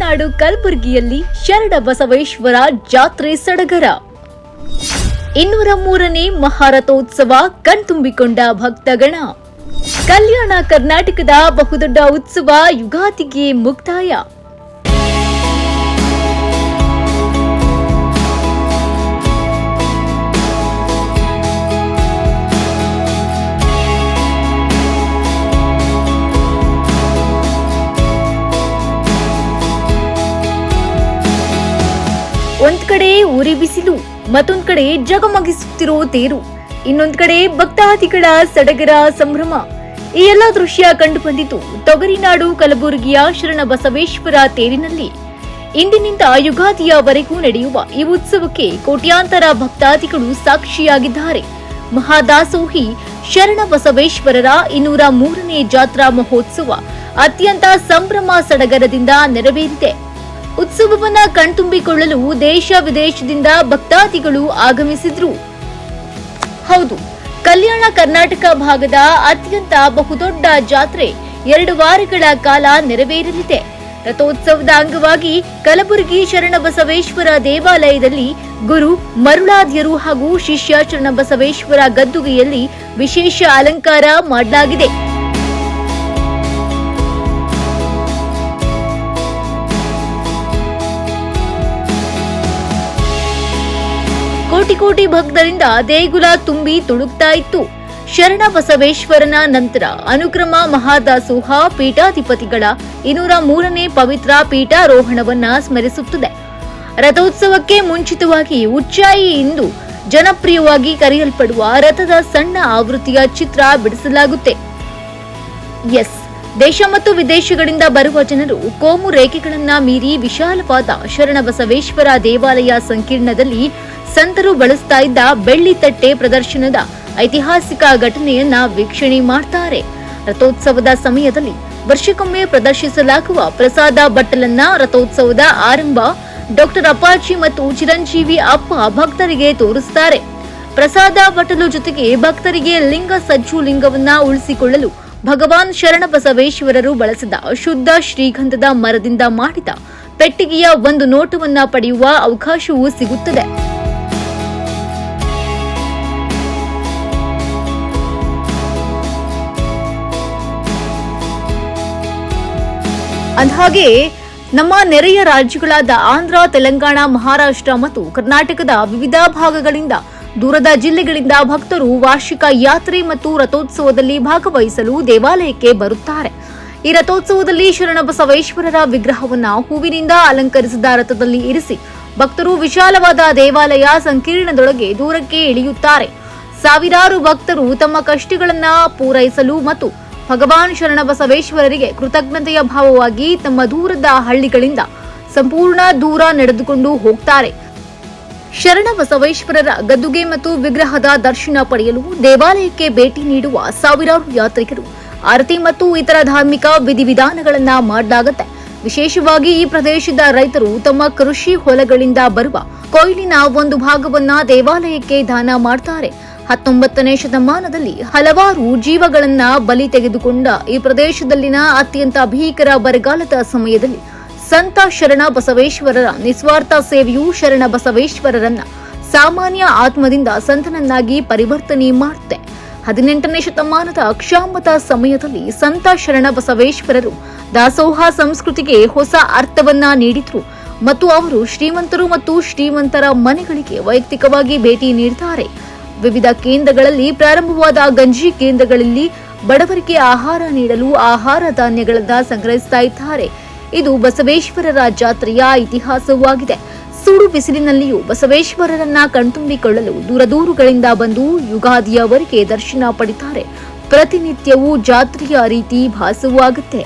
ಗಡಿನಾಡು ಕಲಬುರಗಿಯಲ್ಲಿ ಶರಣಬಸವೇಶ್ವರ ಜಾತ್ರೆ ಸಡಗರ. 203ನೇ ಮಹಾರಥೋತ್ಸವ ಕಣ್ತುಂಬಿಕೊಂಡ ಭಕ್ತಗಣ. ಕಲ್ಯಾಣ ಕರ್ನಾಟಕದ ಬಹುದೊಡ್ಡ ಉತ್ಸವ ಯುಗಾದಿಗೆ ಮುಕ್ತಾಯ. ಒಂದ್ ಕಡೆ ಉರಿ ಬಿಸಿಲು, ಮತ್ತೊಂದ್ ಕಡೆ ಜಗಮಗಿಸುತ್ತಿರೋ ತೇರು, ಇನ್ನೊಂದ್ ಕಡೆ ಭಕ್ತಾದಿಗಳ ಸಡಗರ ಸಂಭ್ರಮ. ಈ ಎಲ್ಲ ದೃಶ್ಯ ಕಂಡು ಬಂದಿತು ತೊಗರಿನಾಡು ಕಲಬುರಗಿಯ ಶರಣಬಸವೇಶ್ವರ ತೇರಿನಲ್ಲಿ. ಇಂದಿನಿಂದ ಯುಗಾದಿಯವರೆಗೂ ನಡೆಯುವ ಈ ಉತ್ಸವಕ್ಕೆ ಕೋಟ್ಯಾಂತರ ಭಕ್ತಾದಿಗಳು ಸಾಕ್ಷಿಯಾಗಿದ್ದಾರೆ. ಮಹಾದಾಸೋಹಿ ಶರಣಬಸವೇಶ್ವರರ 203ನೇ ಜಾತ್ರಾ ಮಹೋತ್ಸವ ಅತ್ಯಂತ ಸಂಭ್ರಮ ಸಡಗರದಿಂದ ನೆರವೇರಿದೆ. ಉತ್ಸವವನ್ನ ಕಣ್ತುಂಬಿಕೊಳ್ಳಲು ದೇಶ ವಿದೇಶದಿಂದ ಭಕ್ತಾದಿಗಳು ಆಗಮಿಸಿದ್ರು. ಹೌದು, ಕಲ್ಯಾಣ ಕರ್ನಾಟಕ ಭಾಗದ ಅತ್ಯಂತ ಬಹುದೊಡ್ಡ ಜಾತ್ರೆ 2 ವಾರಗಳ ಕಾಲ ನೆರವೇರಲಿದೆ. ರಥೋತ್ಸವದ ಅಂಗವಾಗಿ ಕಲಬುರಗಿ ಶರಣಬಸವೇಶ್ವರ ದೇವಾಲಯದಲ್ಲಿ ಗುರು ಮರುಳಾದ್ಯರು ಹಾಗೂ ಶಿಷ್ಯ ಶರಣಬಸವೇಶ್ವರ ಗದ್ದುಗೆಯಲ್ಲಿ ವಿಶೇಷ ಅಲಂಕಾರ ಮಾಡಲಾಗಿದೆ. ಕೋಟಿ ಭಕ್ತರಿಂದ ದೇಗುಲ ತುಂಬಿ ತುಳುಕ್ತಾ ಇತ್ತು. ಶರಣಬಸವೇಶ್ವರನ ನಂತರ ಅನುಕ್ರಮ ಮಹಾದಾಸೋಹ ಪೀಠಾಧಿಪತಿಗಳ 203ನೇ ಪವಿತ್ರ ಪೀಠಾರೋಹಣವನ್ನ ಸ್ಮರಿಸುತ್ತದೆ. ರಥೋತ್ಸವಕ್ಕೆ ಮುಂಚಿತವಾಗಿ ಉಚ್ಚಾಯಿ ಎಂದು ಜನಪ್ರಿಯವಾಗಿ ಕರೆಯಲ್ಪಡುವ ರಥದ ಸಣ್ಣ ಆವೃತ್ತಿಯ ಚಿತ್ರ ಬಿಡಿಸಲಾಗುತ್ತೆ. ದೇಶ ಮತ್ತು ವಿದೇಶಗಳಿಂದ ಬರುವ ಜನರು ಕೋಮು ರೇಖೆಗಳನ್ನ ಮೀರಿ ವಿಶಾಲವಾದ ಶರಣಬಸವೇಶ್ವರ ದೇವಾಲಯ ಸಂಕೀರ್ಣದಲ್ಲಿ ಸಂತರು ಬಳಸ್ತಾ ಇದ್ದ ಬೆಳ್ಳಿ ತಟ್ಟೆ ಪ್ರದರ್ಶನದ ಐತಿಹಾಸಿಕ ಘಟನೆಯನ್ನ ವೀಕ್ಷಣೆ ಮಾಡ್ತಾರೆ. ರಥೋತ್ಸವದ ಸಮಯದಲ್ಲಿ ವರ್ಷಕ್ಕೊಮ್ಮೆ ಪ್ರದರ್ಶಿಸಲಾಗುವ ಪ್ರಸಾದ ಬಟ್ಟಲನ್ನ ರಥೋತ್ಸವದ ಆರಂಭ ಡಾಕ್ಟರ್ ಅಪ್ಪಾಜಿ ಮತ್ತು ಚಿರಂಜೀವಿ ಅಪ್ಪ ಭಕ್ತರಿಗೆ ತೋರಿಸುತ್ತಾರೆ. ಪ್ರಸಾದ ಬಟ್ಟಲು ಜೊತೆಗೆ ಭಕ್ತರಿಗೆ ಲಿಂಗ ಸಜ್ಜು ಲಿಂಗವನ್ನ ಉಳಿಸಿಕೊಳ್ಳಲು ಭಗವಾನ್ ಶರಣಬಸವೇಶ್ವರರು ಬಳಸಿದ ಶುದ್ಧ ಶ್ರೀಗಂಧದ ಮರದಿಂದ ಮಾಡಿದ ಪೆಟ್ಟಿಗೆಯ ಒಂದು ನೋಟವನ್ನ ಪಡೆಯುವ ಅವಕಾಶವೂ ಸಿಗುತ್ತದೆ. ಅಂದಹಾಗೆ ನಮ್ಮ ನೆರೆಯ ರಾಜ್ಯಗಳಾದ ಆಂಧ್ರ, ತೆಲಂಗಾಣ, ಮಹಾರಾಷ್ಟ್ರ ಮತ್ತು ಕರ್ನಾಟಕದ ವಿವಿಧ ಭಾಗಗಳಿಂದ ದೂರದ ಜಿಲ್ಲೆಗಳಿಂದ ಭಕ್ತರು ವಾರ್ಷಿಕ ಯಾತ್ರೆ ಮತ್ತು ರಥೋತ್ಸವದಲ್ಲಿ ಭಾಗವಹಿಸಲು ದೇವಾಲಯಕ್ಕೆ ಬರುತ್ತಾರೆ. ಈ ರಥೋತ್ಸವದಲ್ಲಿ ಶರಣಬಸವೇಶ್ವರರ ವಿಗ್ರಹವನ್ನ ಹೂವಿನಿಂದ ಅಲಂಕರಿಸಿದ ರಥದಲ್ಲಿ ಇರಿಸಿ ಭಕ್ತರು ವಿಶಾಲವಾದ ದೇವಾಲಯ ಸಂಕೀರ್ಣದೊಳಗೆ ದೂರಕ್ಕೆ ಇಳಿಯುತ್ತಾರೆ. ಸಾವಿರಾರು ಭಕ್ತರು ತಮ್ಮ ಕಷ್ಟಗಳನ್ನ ಪೂರೈಸಲು ಮತ್ತು ಭಗವಾನ್ ಶರಣಬಸವೇಶ್ವರರಿಗೆ ಕೃತಜ್ಞತೆಯ ಭಾವವಾಗಿ ತಮ್ಮ ದೂರದ ಹಳ್ಳಿಗಳಿಂದ ಸಂಪೂರ್ಣ ದೂರ ನಡೆದುಕೊಂಡು ಹೋಗ್ತಾರೆ. ಶರಣಬಸವೇಶ್ವರರ ಗದ್ದುಗೆ ಮತ್ತು ವಿಗ್ರಹದ ದರ್ಶನ ಪಡೆಯಲು ದೇವಾಲಯಕ್ಕೆ ಭೇಟಿ ನೀಡುವ ಸಾವಿರಾರು ಯಾತ್ರಿಕರು ಆರತಿ ಮತ್ತು ಇತರ ಧಾರ್ಮಿಕ ವಿಧಿವಿಧಾನಗಳನ್ನ ಮಾಡಲಾಗುತ್ತೆ. ವಿಶೇಷವಾಗಿ ಈ ಪ್ರದೇಶದ ರೈತರು ತಮ್ಮ ಕೃಷಿ ಹೊಲಗಳಿಂದ ಬರುವ ಕೊಯ್ಲಿನ ಒಂದು ಭಾಗವನ್ನ ದೇವಾಲಯಕ್ಕೆ ದಾನ ಮಾಡ್ತಾರೆ. 19ನೇ ಶತಮಾನದಲ್ಲಿ ಹಲವಾರು ಜೀವಗಳನ್ನ ಬಲಿ ತೆಗೆದುಕೊಂಡ ಈ ಪ್ರದೇಶದಲ್ಲಿನ ಅತ್ಯಂತ ಭೀಕರ ಬರಗಾಲದ ಸಮಯದಲ್ಲಿ ಸಂತ ಶರಣಬಸವೇಶ್ವರರ ನಿಸ್ವಾರ್ಥ ಸೇವೆಯು ಶರಣಬಸವೇಶ್ವರರನ್ನ ಸಾಮಾನ್ಯ ಆತ್ಮದಿಂದ ಸಂತನನ್ನಾಗಿ ಪರಿವರ್ತನೆ ಮಾಡುತ್ತೆ. 18ನೇ ಶತಮಾನದ ಕ್ಷಾಮದ ಸಮಯದಲ್ಲಿ ಸಂತ ಶರಣಬಸವೇಶ್ವರರು ದಾಸೋಹ ಸಂಸ್ಕೃತಿಗೆ ಹೊಸ ಅರ್ಥವನ್ನ ನೀಡಿದ್ರು ಮತ್ತು ಅವರು ಶ್ರೀಮಂತರು ಮತ್ತು ಶ್ರೀಮಂತರ ಮನೆಗಳಿಗೆ ವೈಯಕ್ತಿಕವಾಗಿ ಭೇಟಿ ನೀಡುತ್ತಾರೆ. ವಿವಿಧ ಕೇಂದ್ರಗಳಲ್ಲಿ ಪ್ರಾರಂಭವಾದ ಗಂಜಿ ಕೇಂದ್ರಗಳಲ್ಲಿ ಬಡವರಿಗೆ ಆಹಾರ ನೀಡಲು ಆಹಾರ ಧಾನ್ಯಗಳನ್ನ ಸಂಗ್ರಹಿಸ್ತಾ ಇದ್ದಾರೆ. ಇದು ಬಸವೇಶ್ವರರ ಜಾತ್ರೆಯ ಇತಿಹಾಸವಾಗಿದೆ. ಸುಡು ಬಿಸಿಲಿನಲ್ಲಿಯೂ ಬಸವೇಶ್ವರರನ್ನ ಕಣ್ತುಂಬಿಕೊಳ್ಳಲು ದೂರದೂರುಗಳಿಂದ ಬಂದು ಯುಗಾದಿಯವರೆಗೆ ದರ್ಶನ ಪಡಿತಾರೆ. ಪ್ರತಿನಿತ್ಯವೂ ಜಾತ್ರೆಯ ರೀತಿ ಭಾಸವಾಗುತ್ತೆ.